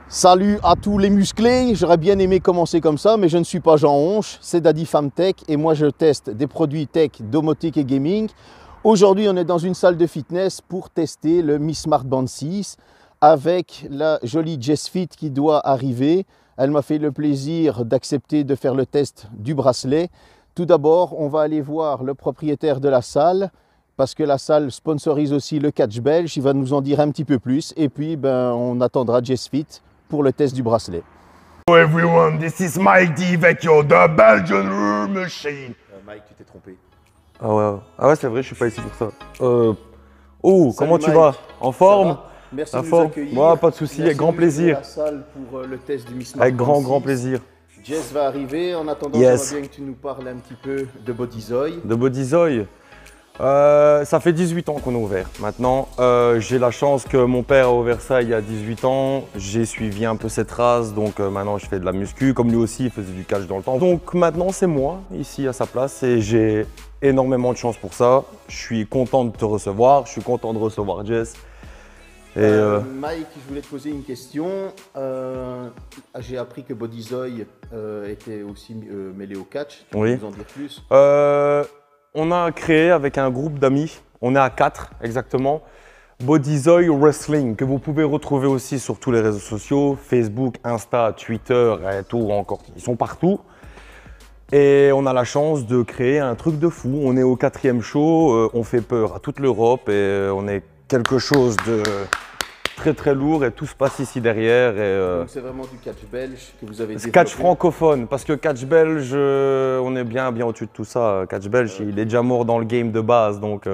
Salut à tous les musclés, j'aurais bien aimé commencer comme ça, mais je ne suis pas Jean Honche, c'est Daddy Famtech et moi je teste des produits tech, domotique et gaming. Aujourd'hui on est dans une salle de fitness pour tester le Mi Smart Band 6 avec la jolie Jess Fit qui doit arriver. Elle m'a fait le plaisir d'accepter de faire le test du bracelet. Tout d'abord on va aller voir le propriétaire de la salle, parce que la salle sponsorise aussi le catch belge, il va nous en dire un petit peu plus et puis on attendra Jess Fit pour le test du bracelet. Hello everyone, this is Mike D. Vecchio, the Belgian Room Machine. Mike, tu t'es trompé. Ah ouais, c'est vrai, je suis pas ici pour ça. Salut comment tu Mike. vas? En forme? Merci en de nous forme. accueillir. Ouais, pas de souci, avec grand plaisir. La salle pour le test du Mi Smart Avec Band 6. grand plaisir. Jess va arriver. En attendant, Yes. j'aimerais bien que tu nous parles un petit peu de Bodyzoy. De Bodyzoy. Ça fait 18 ans qu'on est ouvert. Maintenant, j'ai la chance que mon père a ouvert ça il y a 18 ans. J'ai suivi un peu cette race, donc maintenant je fais de la muscu. Comme lui aussi, il faisait du catch dans le temps. Donc maintenant, c'est moi ici à sa place et j'ai énormément de chance pour ça. Je suis content de te recevoir, je suis content de recevoir Jess. Mike, je voulais te poser une question. J'ai appris que Bodyzoy était aussi mêlé au catch. Tu peux nous en dire plus? On a créé avec un groupe d'amis, on est à 4 exactement, Bodyzoy Wrestling, que vous pouvez retrouver aussi sur tous les réseaux sociaux, Facebook, Insta, Twitter et tout encore, ils sont partout. Et on a la chance de créer un truc de fou. On est au 4e show, on fait peur à toute l'Europe et on est quelque chose de très lourd et tout se passe ici derrière. Donc c'est vraiment du catch belge que vous avez développé. Catch francophone, parce que catch belge, on est bien au-dessus de tout ça. Catch belge, il est déjà mort dans le game de base, donc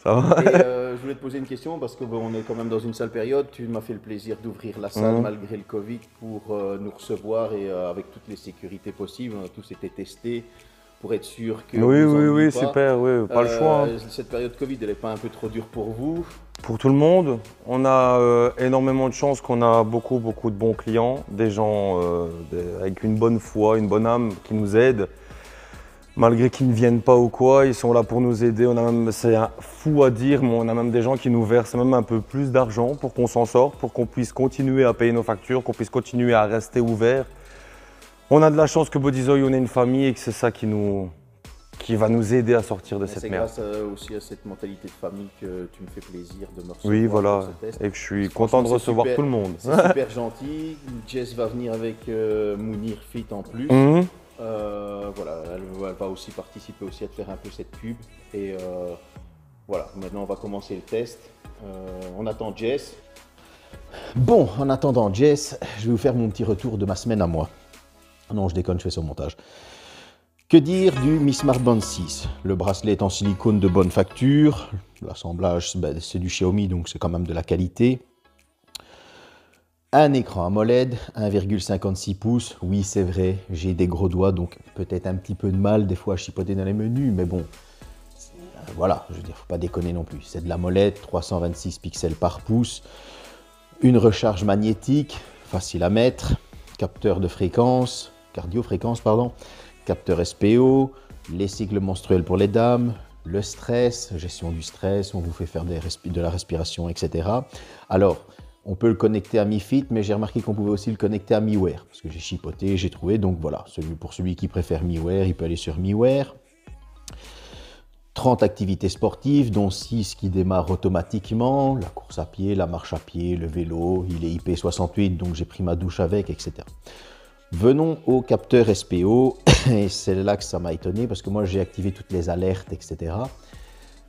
ça va. Et je voulais te poser une question parce qu'on est quand même dans une sale période. Tu m'as fait le plaisir d'ouvrir la salle malgré le Covid pour nous recevoir et avec toutes les sécurités possibles. On a tous été testés pour être sûr que Oui, super, pas le choix. Cette période Covid, elle n'est pas un peu trop dure pour vous? Pour tout le monde, on a énormément de chance qu'on a beaucoup de bons clients, des gens avec une bonne foi, une bonne âme qui nous aident. Malgré qu'ils ne viennent pas ou quoi, ils sont là pour nous aider. On a même, c'est fou à dire, mais on a même des gens qui nous versent même un peu plus d'argent pour qu'on s'en sorte, pour qu'on puisse continuer à payer nos factures, qu'on puisse continuer à rester ouvert. On a de la chance que Bodyzoy, on est une famille et que c'est ça qui va nous aider à sortir de cette merde. C'est grâce aussi à cette mentalité de famille que tu me fais plaisir de me recevoir. Oui, voilà, pour ce test. et que je suis content de recevoir tout le monde. C'est super gentil. Jess va venir avec Mounir Fit en plus. Voilà, elle va aussi participer aussi à te faire un peu cette pub. Et voilà, maintenant on va commencer le test. On attend Jess. Bon, en attendant Jess, je vais vous faire mon petit retour de ma semaine à moi. Non, je déconne, je fais ça au montage. Que dire du Mi Smart Band 6? Le bracelet est en silicone de bonne facture. L'assemblage, c'est du Xiaomi, donc c'est quand même de la qualité. Un écran AMOLED, 1,56 pouces. Oui, c'est vrai, j'ai des gros doigts, donc peut-être un petit peu de mal des fois à chipoter dans les menus, mais bon, voilà, je veux dire, faut pas déconner non plus. C'est de l'AMOLED, 326 pixels par pouce. Une recharge magnétique, facile à mettre. Capteur de fréquence, cardio-fréquence, pardon. Capteur SPO, les cycles menstruels pour les dames, le stress, gestion du stress, on vous fait faire de la respiration, etc. Alors, on peut le connecter à Mi Fit, mais j'ai remarqué qu'on pouvait aussi le connecter à MiWear, parce que j'ai chipoté, j'ai trouvé, donc voilà, pour celui qui préfère MiWear, il peut aller sur MiWear. 30 activités sportives, dont 6 qui démarrent automatiquement, la course à pied, la marche à pied, le vélo, il est IP68, donc j'ai pris ma douche avec, etc. Venons au capteur SPO, et c'est là que ça m'a étonné parce que moi j'ai activé toutes les alertes, etc.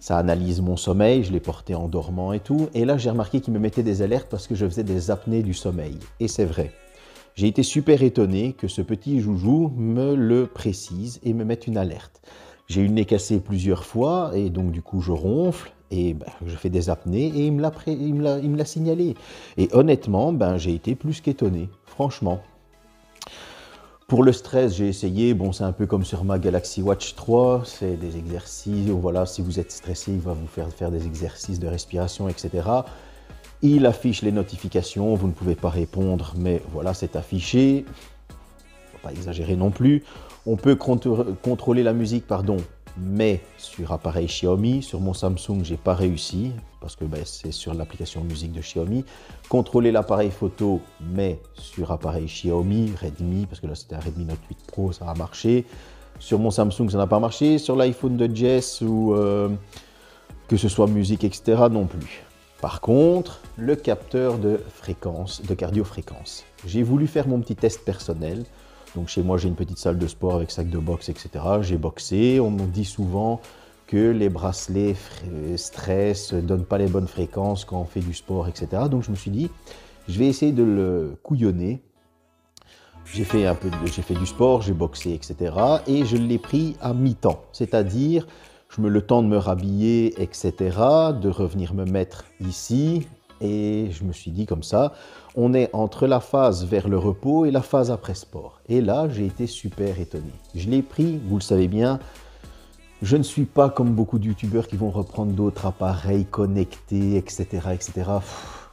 Ça analyse mon sommeil, je l'ai porté en dormant et tout. Et là j'ai remarqué qu'il me mettait des alertes parce que je faisais des apnées du sommeil. Et c'est vrai. J'ai été super étonné que ce petit joujou me le précise et me mette une alerte. J'ai eu le nez cassé plusieurs fois et donc du coup je ronfle. Et je fais des apnées et il me l'a signalé. Et honnêtement, j'ai été plus qu'étonné, franchement. Pour le stress, j'ai essayé, bon c'est un peu comme sur ma Galaxy Watch 3, c'est des exercices, voilà, si vous êtes stressé, il va vous faire des exercices de respiration, etc. Il affiche les notifications, vous ne pouvez pas répondre, mais voilà, c'est affiché. Faut pas exagérer non plus. On peut contrôler la musique, mais sur appareil Xiaomi. Sur mon Samsung, j'ai pas réussi parce que c'est sur l'application musique de Xiaomi. Contrôler l'appareil photo, mais sur appareil Xiaomi, Redmi, parce que là c'était un Redmi Note 8 Pro, ça a marché. Sur mon Samsung, ça n'a pas marché. Sur l'iPhone de Jess ou que ce soit musique, etc. non plus. Par contre, le capteur de fréquence, de cardio-fréquence. J'ai voulu faire mon petit test personnel. Donc chez moi, j'ai une petite salle de sport avec sac de boxe, etc. J'ai boxé. On me dit souvent que les bracelets stress ne donnent pas les bonnes fréquences quand on fait du sport, etc. Donc je me suis dit, je vais essayer de le couillonner. J'ai fait du sport, j'ai boxé, etc. Et je l'ai pris à mi-temps, c'est-à-dire je me le temps de me rhabiller, etc., de revenir me mettre ici. Et je me suis dit comme ça, on est entre la phase vers le repos et la phase après sport. Et là, j'ai été super étonné. Je l'ai pris, vous le savez bien, je ne suis pas comme beaucoup de youtubeurs qui vont reprendre d'autres appareils connectés, etc., etc.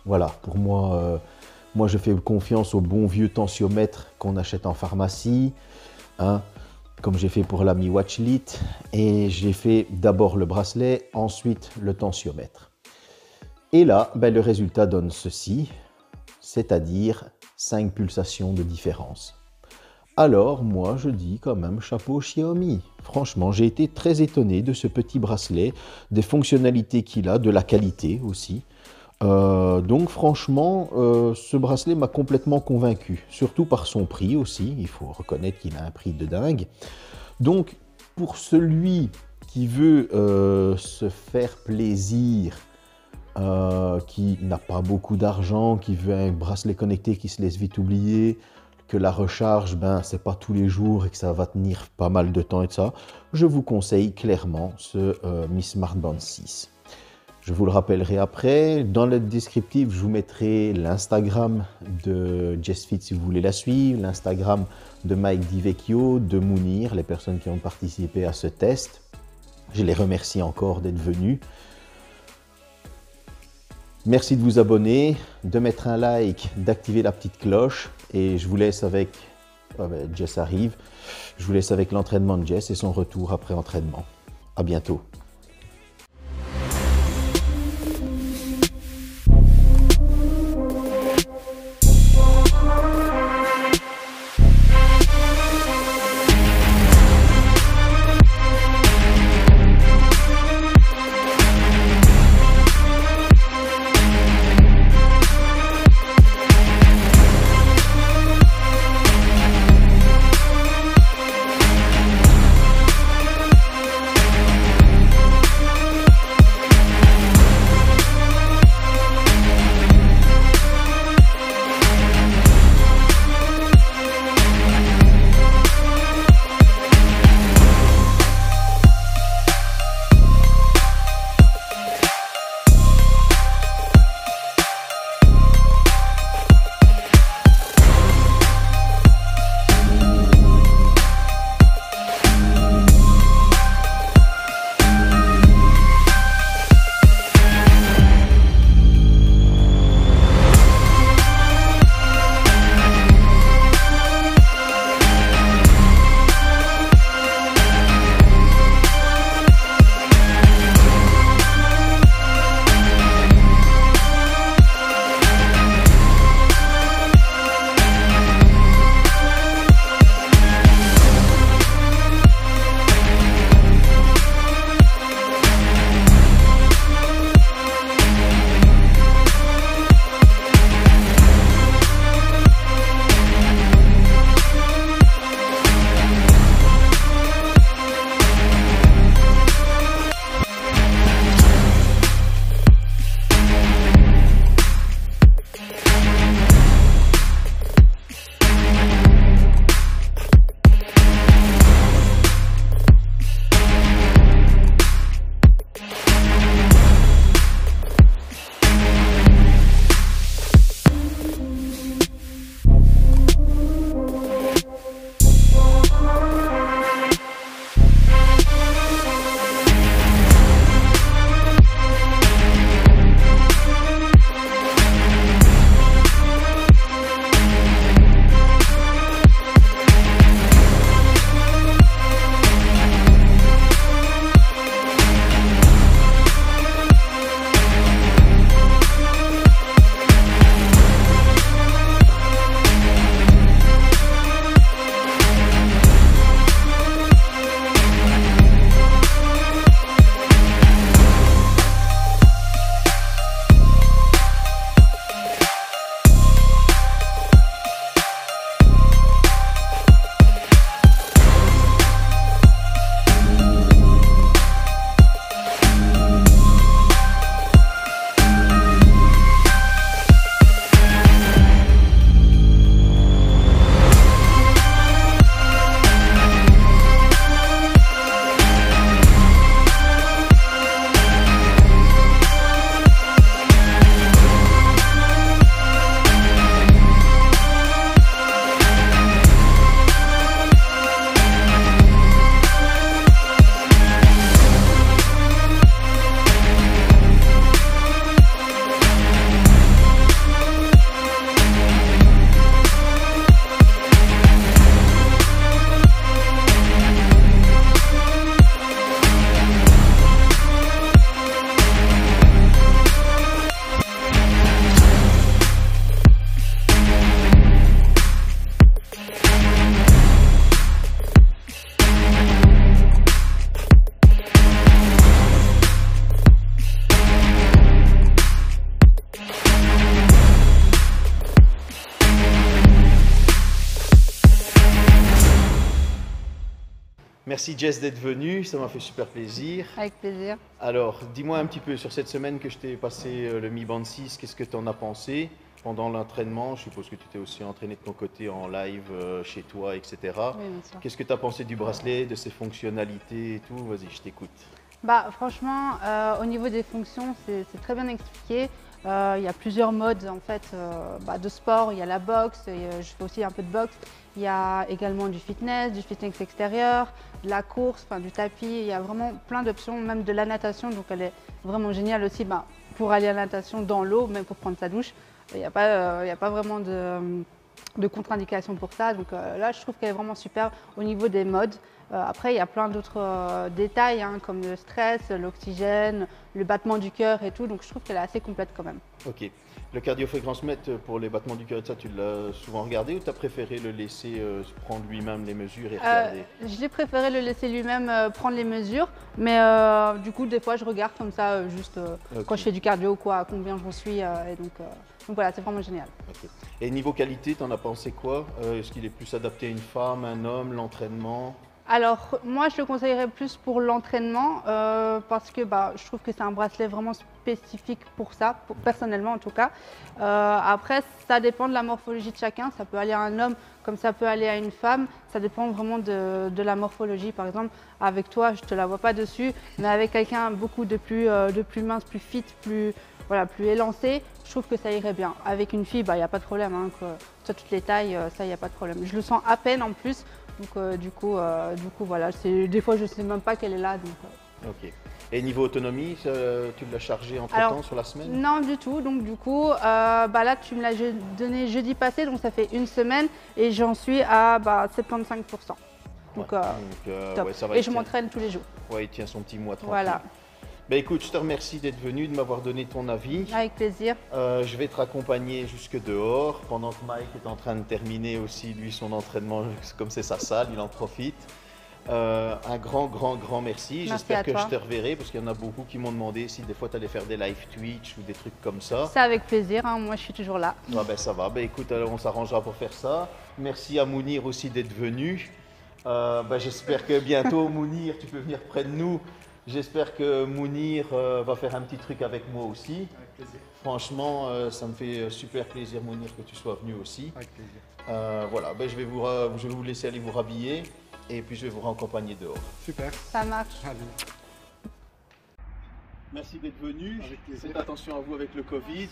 Voilà, pour moi, moi je fais confiance au bon vieux tensiomètre qu'on achète en pharmacie, hein, comme j'ai fait pour la Mi Watch Lite. Et j'ai fait d'abord le bracelet, ensuite le tensiomètre. Et là, le résultat donne ceci, c'est-à-dire 5 pulsations de différence. Alors, moi, je dis quand même chapeau Xiaomi. Franchement, j'ai été très étonné de ce petit bracelet, des fonctionnalités qu'il a, de la qualité aussi. Donc, franchement, ce bracelet m'a complètement convaincu, surtout par son prix aussi. Il faut reconnaître qu'il a un prix de dingue. Donc, pour celui qui veut se faire plaisir, qui n'a pas beaucoup d'argent, qui veut un bracelet connecté qui se laisse vite oublier, que la recharge, c'est pas tous les jours et que ça va tenir pas mal de temps et ça, je vous conseille clairement ce Mi Smart Band 6. Je vous le rappellerai après. Dans le descriptif, je vous mettrai l'Instagram de JessFit si vous voulez la suivre, l'Instagram de Mike Di Vecchio, de Mounir, les personnes qui ont participé à ce test. Je les remercie encore d'être venus. Merci de vous abonner, de mettre un like, d'activer la petite cloche. Et je vous laisse avec... Jess arrive. Je vous laisse avec l'entraînement de Jess et son retour après entraînement. À bientôt. Merci Jess d'être venue, ça m'a fait super plaisir. Avec plaisir. Alors, dis-moi un petit peu sur cette semaine que je t'ai passé le Mi Band 6, qu'est-ce que tu en as pensé pendant l'entraînement? Je suppose que tu t'es aussi entraîné de ton côté en live chez toi, etc. Oui, bien sûr. Qu'est-ce que tu as pensé du bracelet, de ses fonctionnalités et tout? Vas-y, je t'écoute. Bah, franchement, au niveau des fonctions, c'est très bien expliqué. Il y a plusieurs modes en fait, de sport. Il y a la boxe, je fais aussi un peu de boxe. Il y a également du fitness extérieur, de la course, du tapis. Il y a vraiment plein d'options, même de la natation. Donc elle est vraiment géniale aussi pour aller à la natation dans l'eau, même pour prendre sa douche. Il n'y a pas vraiment de contre-indication pour ça. Donc là, je trouve qu'elle est vraiment super au niveau des modes. Après, il y a plein d'autres détails, comme le stress, l'oxygène, le battement du cœur et tout. Donc je trouve qu'elle est assez complète quand même. Ok. Le cardiofréquence-mètre pour les battements du cœur et ça, tu l'as souvent regardé ou tu as préféré le laisser prendre lui-même les mesures et regarder? J'ai préféré le laisser lui-même prendre les mesures. Mais du coup, des fois, je regarde comme ça, juste quand je fais du cardio ou quoi, à combien j'en suis. Donc voilà, c'est vraiment génial. Okay. Et niveau qualité, tu en as pensé quoi? Est-ce qu'il est plus adapté à une femme, un homme, l'entraînement? Alors, moi, je le conseillerais plus pour l'entraînement parce que je trouve que c'est un bracelet vraiment spécifique pour ça, personnellement en tout cas. Après, ça dépend de la morphologie de chacun. Ça peut aller à un homme comme ça peut aller à une femme. Ça dépend vraiment de la morphologie. Par exemple, avec toi, je ne te la vois pas dessus, mais avec quelqu'un beaucoup de plus mince, plus fit, plus élancé, je trouve que ça irait bien. Avec une fille, il n'y a pas de problème. Soit toutes les tailles, ça, il n'y a pas de problème. Je le sens à peine en plus. Donc du coup voilà, des fois je ne sais même pas qu'elle est là. Ok. Et niveau autonomie, tu l'as chargé entre-temps sur la semaine? Non du tout, donc du coup là tu me l'as donné jeudi passé, donc ça fait une semaine et j'en suis à 75%. Donc, top. Ouais, ça va, et je m'entraîne tous les jours. Ouais, il tient son petit mois tranquille. Voilà. Écoute, je te remercie d'être venu, de m'avoir donné ton avis. Avec plaisir. Je vais te raccompagner jusque dehors, pendant que Mike est en train de terminer aussi, lui, son entraînement, comme c'est sa salle, il en profite. Un grand merci. J'espère que je te reverrai, parce qu'il y en a beaucoup qui m'ont demandé si des fois tu allais faire des live Twitch ou des trucs comme ça. C'est avec plaisir, moi je suis toujours là. Ça va, écoute, alors on s'arrangera pour faire ça. Merci à Mounir aussi d'être venu. J'espère que bientôt, Mounir, tu peux venir près de nous. J'espère que Mounir va faire un petit truc avec moi aussi. Avec plaisir. Franchement, ça me fait super plaisir, Mounir, que tu sois venu aussi. Avec plaisir. Voilà, je vais vous laisser aller vous rhabiller et puis je vais vous raccompagner dehors. Super. Ça marche. Allez. Merci d'être venu. Avec plaisir. Faites attention à vous avec le Covid.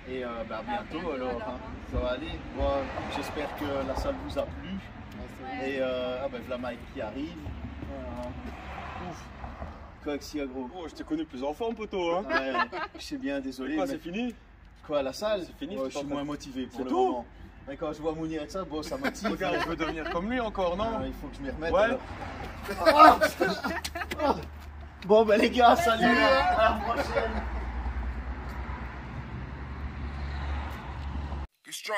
Et bientôt alors, ça va aller. Moi, j'espère que la salle vous a plu. Et voilà Mike qui arrive. Ouf. Gros. Oh, je t'ai connu plus en forme, poteau. Hein. Ouais, je sais bien, désolé. Quoi, mais... c'est fini? Quoi, la salle? C'est fini. Je suis moins motivé pour le tout moment. Mais quand je vois Mounir avec ça, ça motive. Regarde, je veux devenir comme lui encore, non? Il faut que je m'y remette. Ouais. Bon, les gars, salut. À la prochaine. Strong.